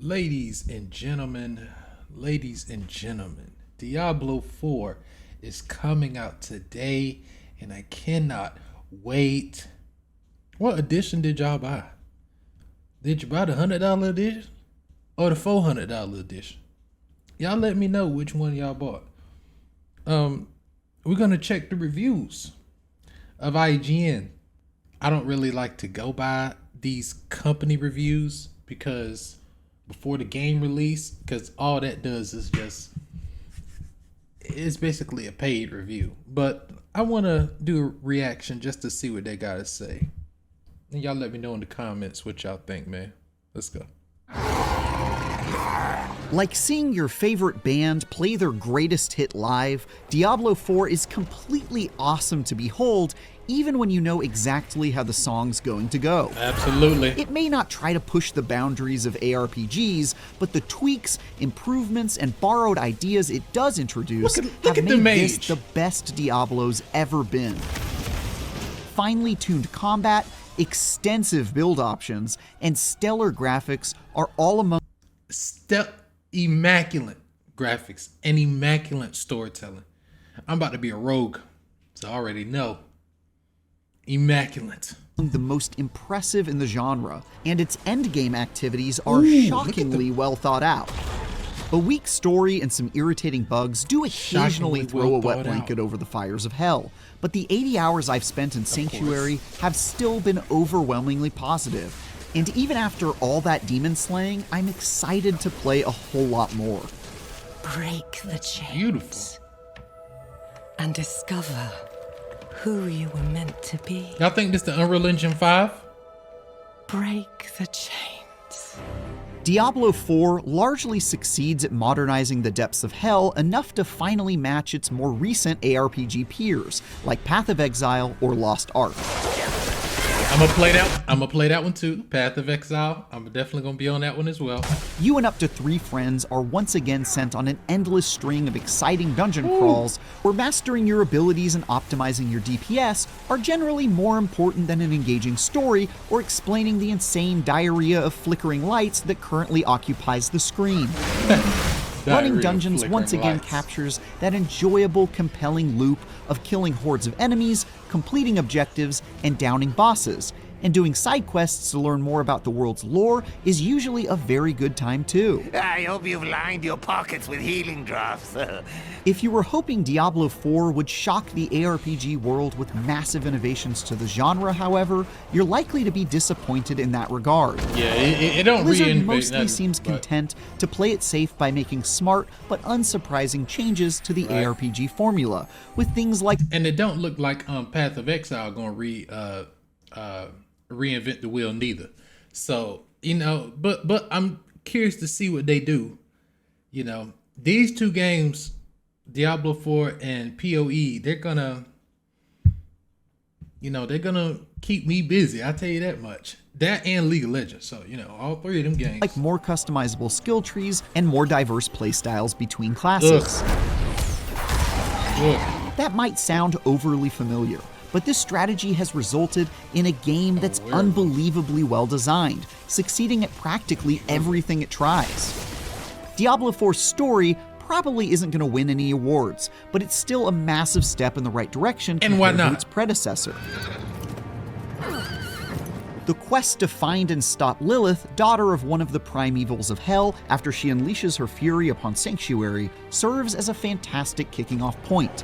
Ladies and gentlemen, Diablo 4 is coming out today, and I cannot wait. What edition did y'all buy? Did you buy the $100 edition or the $400 edition? Y'all let me know which one y'all bought. We're gonna check the reviews of IGN. I don't really like to go by these company reviews because before the game release, because all that does is it's basically a paid review. But I want to do a reaction just to see what they got to say. And y'all let me know in the comments what y'all think, man. Let's go. Like seeing your favorite band play their greatest hit live, Diablo 4 is completely awesome to behold, even when you know exactly how the song's going to go. Absolutely. It may not try to push the boundaries of ARPGs, but the tweaks, improvements, and borrowed ideas it does introduce have made this the best Diablo's ever been. Finely tuned combat, extensive build options, and stellar graphics are all among immaculate graphics and immaculate storytelling. I'm about to be a rogue, so I already know. Immaculate. The most impressive in the genre, and its endgame activities are shockingly well thought out. A weak story and some irritating bugs do occasionally throw a wet blanket over the fires of hell, but the 80 hours I've spent in Sanctuary have still been overwhelmingly positive. And even after all that demon slaying, I'm excited to play a whole lot more. Break the chains. Beautiful. And discover who you were meant to be. Y'all think this the Unreal Engine 5? Break the chains. Diablo 4 largely succeeds at modernizing the depths of hell enough to finally match its more recent ARPG peers, like Path of Exile or Lost Ark. I'm gonna play that one too. Path of Exile. I'm definitely gonna be on that one as well. You and up to 3 friends are once again sent on an endless string of exciting dungeon crawls where mastering your abilities and optimizing your DPS are generally more important than an engaging story or explaining the insane diarrhea of flickering lights that currently occupies the screen. Running dungeons once again captures that enjoyable, compelling loop of killing hordes of enemies, completing objectives, and downing bosses. And doing side quests to learn more about the world's lore is usually a very good time too. I hope you've lined your pockets with healing drops. If you were hoping Diablo 4 would shock the ARPG world with massive innovations to the genre, however, you're likely to be disappointed in that regard. Yeah, it don't Blizzard mostly seems content to play it safe by making smart but unsurprising changes to the ARPG formula, with things like... And it don't look like Path of Exile gonna reinvent the wheel neither. So, but I'm curious to see what they do. These two games, Diablo 4 and PoE, they're gonna keep me busy. I'll tell you that much. That and League of Legends. So, all 3 of them games. Like more customizable skill trees and more diverse playstyles between classes. That might sound overly familiar, but this strategy has resulted in a game that's unbelievably well designed, succeeding at practically everything it tries. Diablo 4's story probably isn't going to win any awards, but it's still a massive step in the right direction compared to its predecessor. The quest to find and stop Lilith, daughter of one of the primevals of hell, after she unleashes her fury upon Sanctuary, serves as a fantastic kicking off point.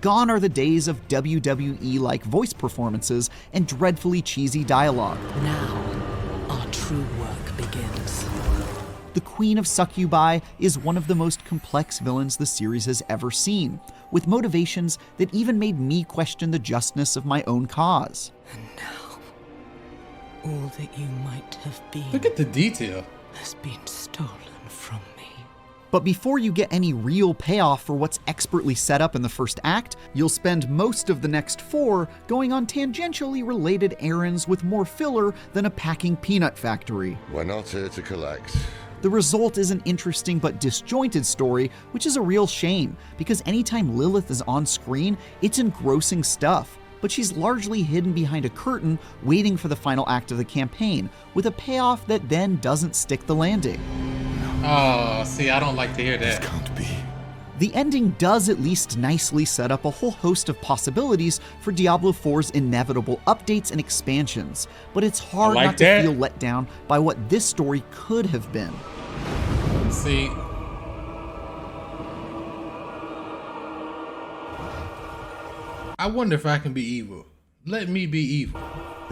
Gone are the days of WWE-like voice performances and dreadfully cheesy dialogue. Now, our true work begins. The Queen of Succubi is one of the most complex villains the series has ever seen, with motivations that even made me question the justness of my own cause. And now, all that you might have been... Look at the detail. ...has been stolen from me. But before you get any real payoff for what's expertly set up in the first act, you'll spend most of the next 4 going on tangentially related errands with more filler than a packing peanut factory. We're not here to collect. The result is an interesting but disjointed story, which is a real shame, because anytime Lilith is on screen, it's engrossing stuff. but she's largely hidden behind a curtain waiting for the final act of the campaign, with a payoff that then doesn't stick the landing. Oh, see, I don't like to hear that. Can't be. The ending does at least nicely set up a whole host of possibilities for Diablo 4's inevitable updates and expansions, but it's hard like not to that. feel let down by what this story could have been. See, I wonder if I can be evil. Let me be evil.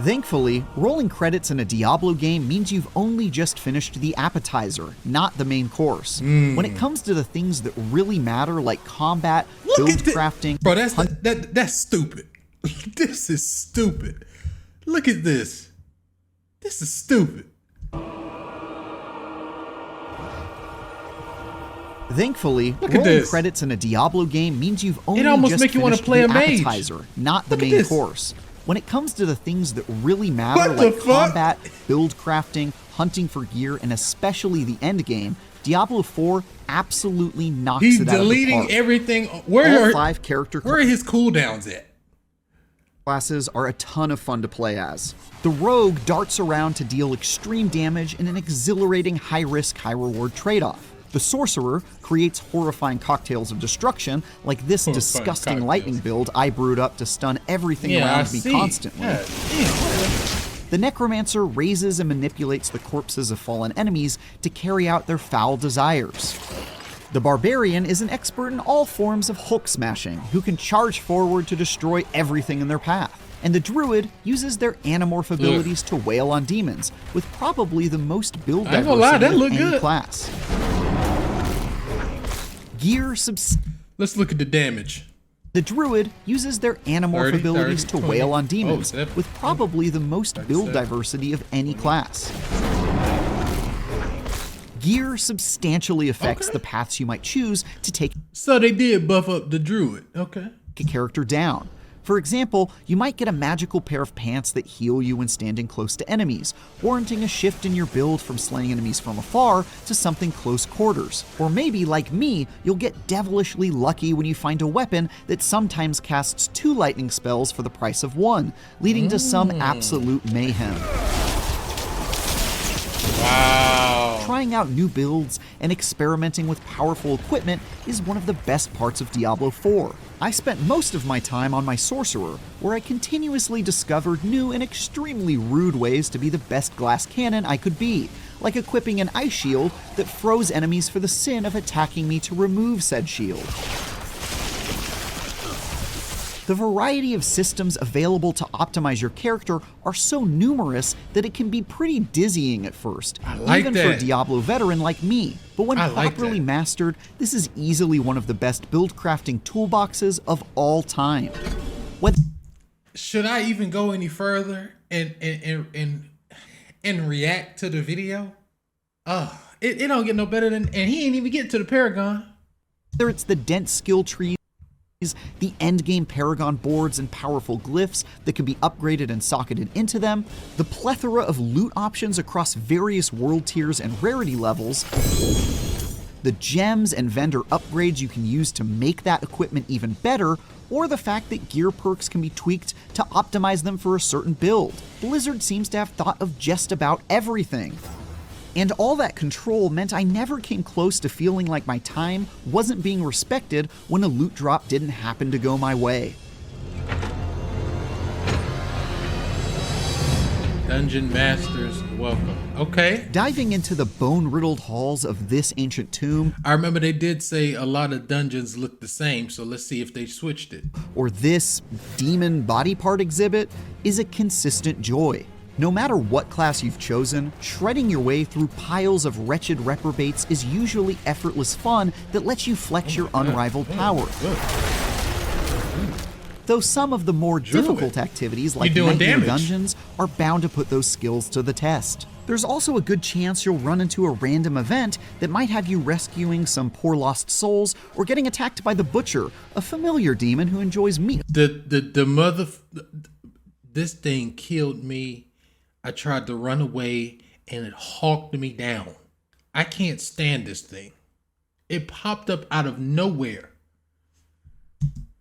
Thankfully, rolling credits in a Diablo game means you've only just finished the appetizer, not the main course. When it comes to the things that really matter, like combat, build crafting... Bro, that's stupid. This is stupid. Look at this. This is stupid. Thankfully, Look at rolling this. credits in a Diablo game means you've only almost just make you wanna finished play the a mage. appetizer, not the Look at main this. course. When it comes to the things that really matter, What the like fuck? combat, build crafting, hunting for gear, and especially the end game, Diablo 4 absolutely knocks He's it out of the deleting park. everything. All Where 5 character are his cooldowns at? classes are a ton of fun to play as. The rogue darts around to deal extreme damage in an exhilarating high-risk, high-reward trade-off. The sorcerer creates horrifying cocktails of destruction, like this Horrifying disgusting cocktails. lightning build I brewed up to stun everything Yeah, I around me see. constantly. God damn. The necromancer raises and manipulates the corpses of fallen enemies to carry out their foul desires. The barbarian is an expert in all forms of Hulk smashing, who can charge forward to destroy everything in their path. And the druid uses their anamorph abilities to wail on demons, with probably the most build I ain't gonna lie, diversity that of look any good. class. Gear Let's look at the damage. The druid uses their anamorph 30, abilities 30, to wail 20. on demons, Oh, that- with probably the most build 37. diversity of any class. Gear substantially affects Okay. the paths you might choose to take So they did buff up the druid. Okay. a character down. For example, you might get a magical pair of pants that heal you when standing close to enemies, warranting a shift in your build from slaying enemies from afar to something close quarters. Or maybe, like me, you'll get devilishly lucky when you find a weapon that sometimes casts 2 lightning spells for the price of 1, leading to some absolute mayhem. Wow. Trying out new builds and experimenting with powerful equipment is one of the best parts of Diablo 4. I spent most of my time on my sorcerer, where I continuously discovered new and extremely rude ways to be the best glass cannon I could be, like equipping an ice shield that froze enemies for the sin of attacking me to remove said shield. The variety of systems available to optimize your character are so numerous that it can be pretty dizzying at first, like even for a that. Diablo veteran like me. But when I like properly that. mastered, this is easily one of the best build crafting toolboxes of all time. Whether Should I even go any further and react to the video? It don't get no better than, and he ain't even get to the Paragon. it's the dense skill trees, the endgame Paragon boards and powerful glyphs that can be upgraded and socketed into them, the plethora of loot options across various world tiers and rarity levels, the gems and vendor upgrades you can use to make that equipment even better, or the fact that gear perks can be tweaked to optimize them for a certain build. Blizzard seems to have thought of just about everything. And all that control meant I never came close to feeling like my time wasn't being respected when a loot drop didn't happen to go my way. Dungeon Masters, welcome. Okay. Diving into the bone-riddled halls of this ancient tomb, I remember they did say a lot of dungeons look the same, so let's see if they switched it. or this demon body part exhibit, is a consistent joy. No matter what class you've chosen, shredding your way through piles of wretched reprobates is usually effortless fun that lets you flex your unrivaled power. Though some of the more difficult activities like You're doing Nightmare damage. Dungeons are bound to put those skills to the test. There's also a good chance you'll run into a random event that might have you rescuing some poor lost souls or getting attacked by the Butcher, a familiar demon who enjoys meat. This thing killed me. I tried to run away and it hawked me down. I can't stand this thing. It popped up out of nowhere.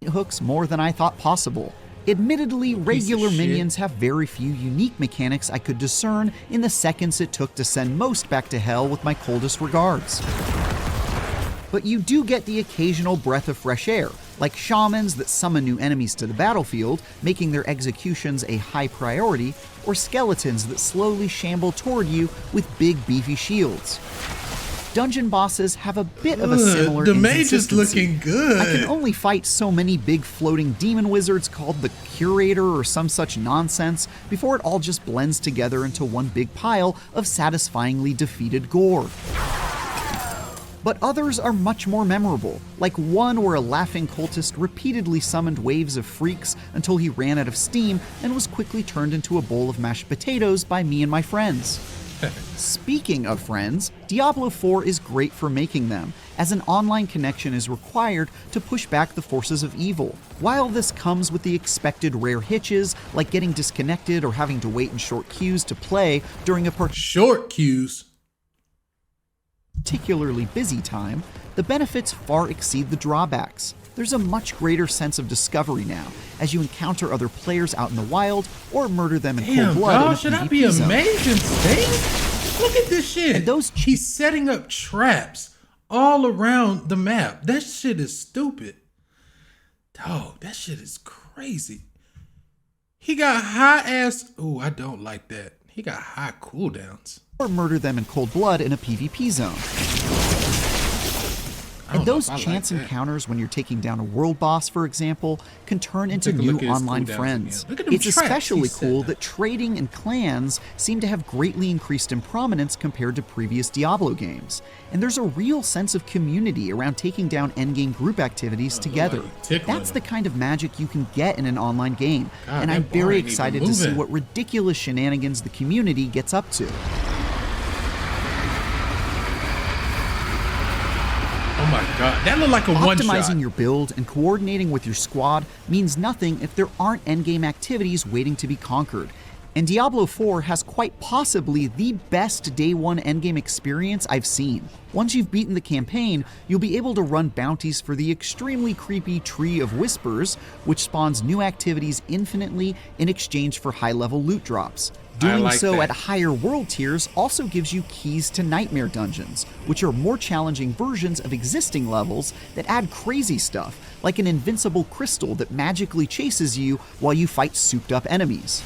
Hooks more than I thought possible. Admittedly, regular shit. minions have very few unique mechanics I could discern in the seconds it took to send most back to hell with my coldest regards. But you do get the occasional breath of fresh air, like shamans that summon new enemies to the battlefield, making their executions a high priority, or skeletons that slowly shamble toward you with big beefy shields. Dungeon bosses have a bit of a similar the mage is inconsistency. looking good. I can only fight so many big floating demon wizards called the Curator or some such nonsense before it all just blends together into one big pile of satisfyingly defeated gore. But others are much more memorable, like one where a laughing cultist repeatedly summoned waves of freaks until he ran out of steam and was quickly turned into a bowl of mashed potatoes by me and my friends. Speaking of friends, Diablo 4 is great for making them, as an online connection is required to push back the forces of evil. While this comes with the expected rare hitches, like getting disconnected or having to wait in short queues to play during a short queues. particularly busy time, the benefits far exceed the drawbacks. There's a much greater sense of discovery now, as you encounter other players out in the wild or murder them in cold blood in a Should I PvP be zone. amazed and stay? Look at this shit. And those He's setting up traps all around the map. That shit is stupid. Dog, that shit is crazy. He got high ass. Oh, I don't like that. He got high cooldowns. Or murder them in cold blood in a PvP zone. I don't And know those if I like chance that. encounters when you're taking down a world boss, for example, can turn into Take a look new at his online cooldowns friends. again. Look at them It's traps especially he set cool up. that trading and clans seem to have greatly increased in prominence compared to previous Diablo games. And there's a real sense of community around taking down endgame group activities together. like tickling That's them. the kind of magic you can get in an online game. God, and that I'm bar very ain't even excited to see moving. what ridiculous shenanigans the community gets up to. Oh my god, that looked like a one shot. Optimizing your build and coordinating with your squad means nothing if there aren't endgame activities waiting to be conquered. And Diablo 4 has quite possibly the best day one endgame experience I've seen. Once you've beaten the campaign, you'll be able to run bounties for the extremely creepy Tree of Whispers, which spawns new activities infinitely in exchange for high-level loot drops. Doing like so that. at higher world tiers also gives you keys to nightmare dungeons, which are more challenging versions of existing levels that add crazy stuff, like an invincible crystal that magically chases you while you fight souped-up enemies.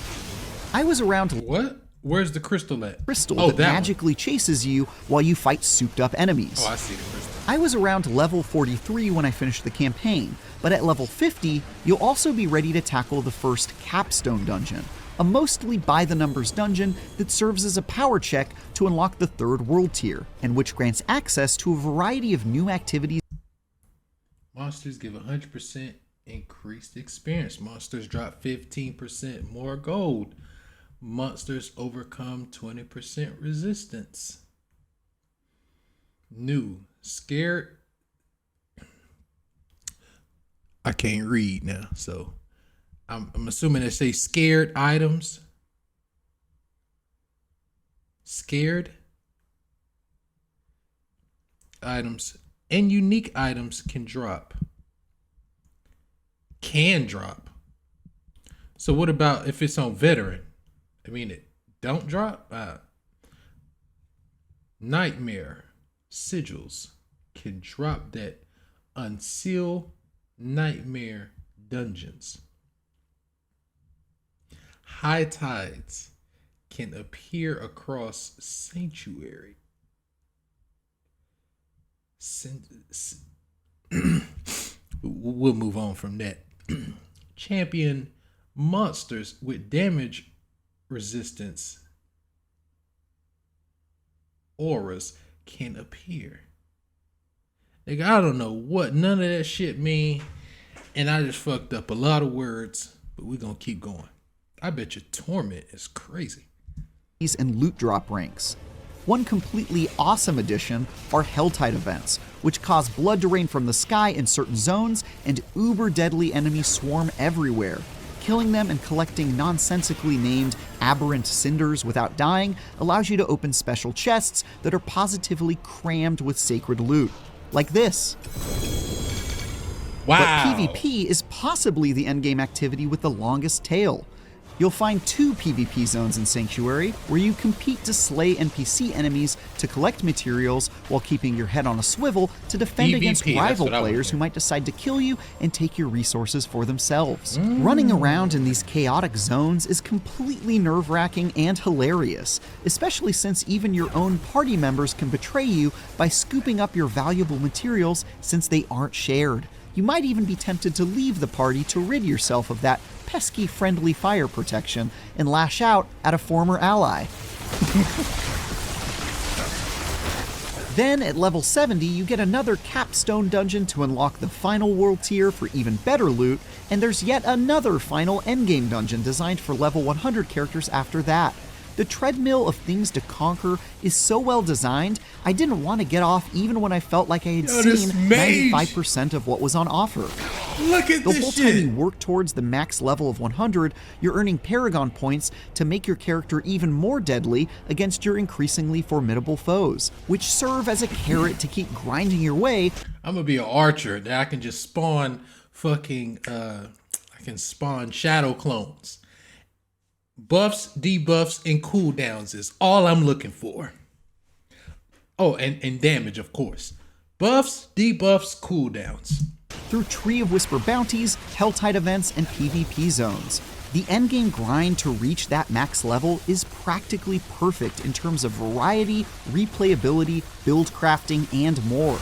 I was around What? Where's the crystal at? crystal Oh, that that one. magically chases you while you fight souped-up enemies. Oh, I see the crystal. I was around level 43 when I finished the campaign, but at level 50, you'll also be ready to tackle the first capstone dungeon, a mostly by-the-numbers dungeon that serves as a power check to unlock the third world tier, and which grants access to a variety of new activities. Monsters give 100% increased experience. Monsters drop 15% more gold. Monsters overcome 20% resistance. New. Scared. I can't read now, so I'm assuming they say scared items. Scared items and unique items can drop. Can drop. So what about if it's on veteran? I mean, it don't drop. Nightmare sigils can drop that unseal nightmare dungeons. High tides can appear across sanctuary. We'll move on from that. Champion monsters with damage resistance auras can appear. Nigga, I don't know what none of that shit mean, and I just fucked up a lot of words, but we're gonna keep going. I bet your torment is crazy. And loot drop ranks. One completely awesome addition are Helltide events, which cause blood to rain from the sky in certain zones and uber deadly enemies swarm everywhere. Killing them and collecting nonsensically named aberrant cinders without dying allows you to open special chests that are positively crammed with sacred loot. Like this. Wow. But PvP is possibly the endgame activity with the longest tail. You'll find 2 PvP zones in Sanctuary, where you compete to slay NPC enemies to collect materials while keeping your head on a swivel to defend PvP, against that's rival what I would players who think. might decide to kill you and take your resources for themselves. Running around in these chaotic zones is completely nerve-wracking and hilarious, especially since even your own party members can betray you by scooping up your valuable materials since they aren't shared. You might even be tempted to leave the party to rid yourself of that pesky friendly fire protection and lash out at a former ally. Then at level 70, you get another capstone dungeon to unlock the final world tier for even better loot, and there's yet another final endgame dungeon designed for level 100 characters after that. The treadmill of things to conquer is so well designed, I didn't want to get off even when I felt like I had this seen mage! 95% of what was on offer. Look at The this whole time shit. you work towards the max level of 100, you're earning Paragon points to make your character even more deadly against your increasingly formidable foes, which serve as a carrot to keep grinding your way. I'm gonna be an archer that I can just spawn fucking I can spawn shadow clones. Buffs, debuffs, and cooldowns is all I'm looking for. Oh, and damage, of course. Buffs, debuffs, cooldowns. Through Tree of Whisper bounties, Helltide events, and PvP zones. The endgame grind to reach that max level is practically perfect in terms of variety, replayability, build crafting, and more.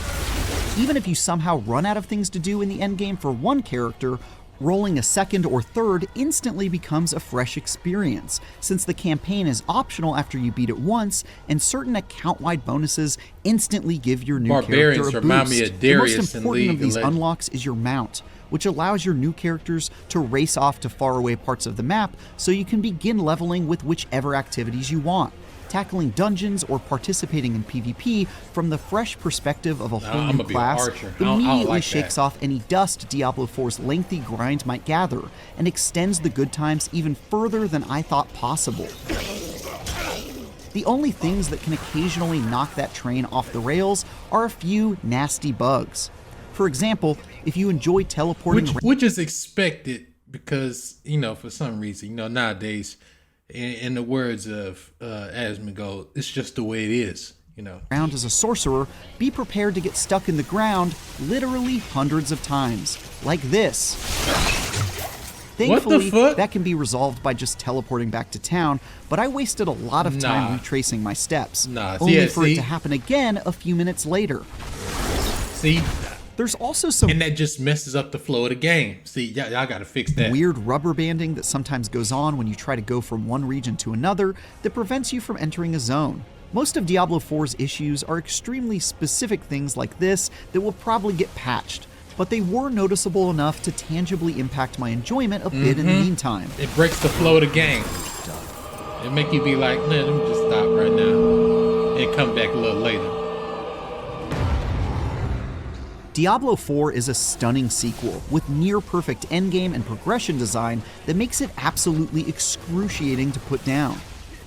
Even if you somehow run out of things to do in the endgame for one character, rolling a second or third instantly becomes a fresh experience, since the campaign is optional after you beat it once, and certain account-wide bonuses instantly give your new Barbarians character a remind boost. me of The most Darius in important League of of these Legends. unlocks is your mount, which allows your new characters to race off to faraway parts of the map so you can begin leveling with whichever activities you want. Tackling dungeons or participating in PvP from the fresh perspective of a whole I'ma new be an class archer. I don't immediately like shakes that. off any dust Diablo 4's lengthy grind might gather and extends the good times even further than I thought possible. The only things that can occasionally knock that train off the rails are a few nasty bugs. For example, if you enjoy teleporting Which is expected because, for some reason, nowadays, in the words of Asmongold, it's just the way it is, around as a sorcerer, be prepared to get stuck in the ground literally hundreds of times, like this. Thankfully, fuck? that can be resolved by just teleporting back to town, but I wasted a lot of time Nah. retracing my steps, Nah, only yeah, for it see? to happen again a few minutes later. See, There's also some and that just messes up the flow of the game. See, y'all gotta fix that. weird rubber banding that sometimes goes on when you try to go from one region to another that prevents you from entering a zone. Most of Diablo 4's issues are extremely specific things like this that will probably get patched, but they were noticeable enough to tangibly impact my enjoyment a bit in the meantime. It breaks the flow of the game. It make you be like, man, let me just stop right now and come back a little later. Diablo 4 is a stunning sequel with near-perfect endgame and progression design that makes it absolutely excruciating to put down.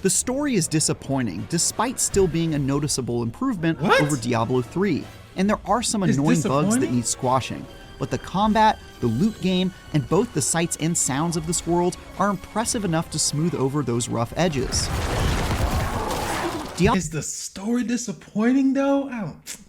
The story is disappointing, despite still being a noticeable improvement What? over Diablo 3, and there are some It's annoying bugs that disappointing? need squashing. But the combat, the loot game, and both the sights and sounds of this world are impressive enough to smooth over those rough edges. Is the story disappointing though?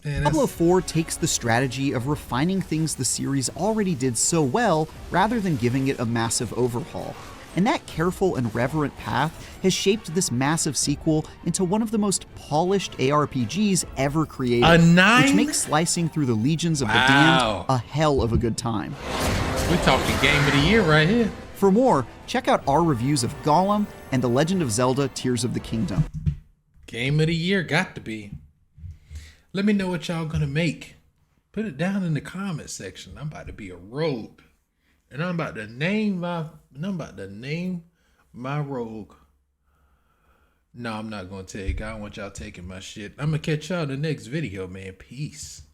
Man, Diablo 4 takes the strategy of refining things the series already did so well rather than giving it a massive overhaul. And that careful and reverent path has shaped this massive sequel into one of the most polished ARPGs ever created, A 9? which makes slicing through the legions of the Wow. damned a hell of a good time. we're talking game of the year right here. For more, check out our reviews of Gollum and The Legend of Zelda: Tears of the Kingdom. Game of the year got to be. Let me know what y'all gonna make. Put it down in the comment section. I'm about to be a rogue, and I'm about to name my rogue. No, I'm not gonna tell you. I don't want y'all taking my shit. I'm gonna catch y'all in the next video, man. Peace.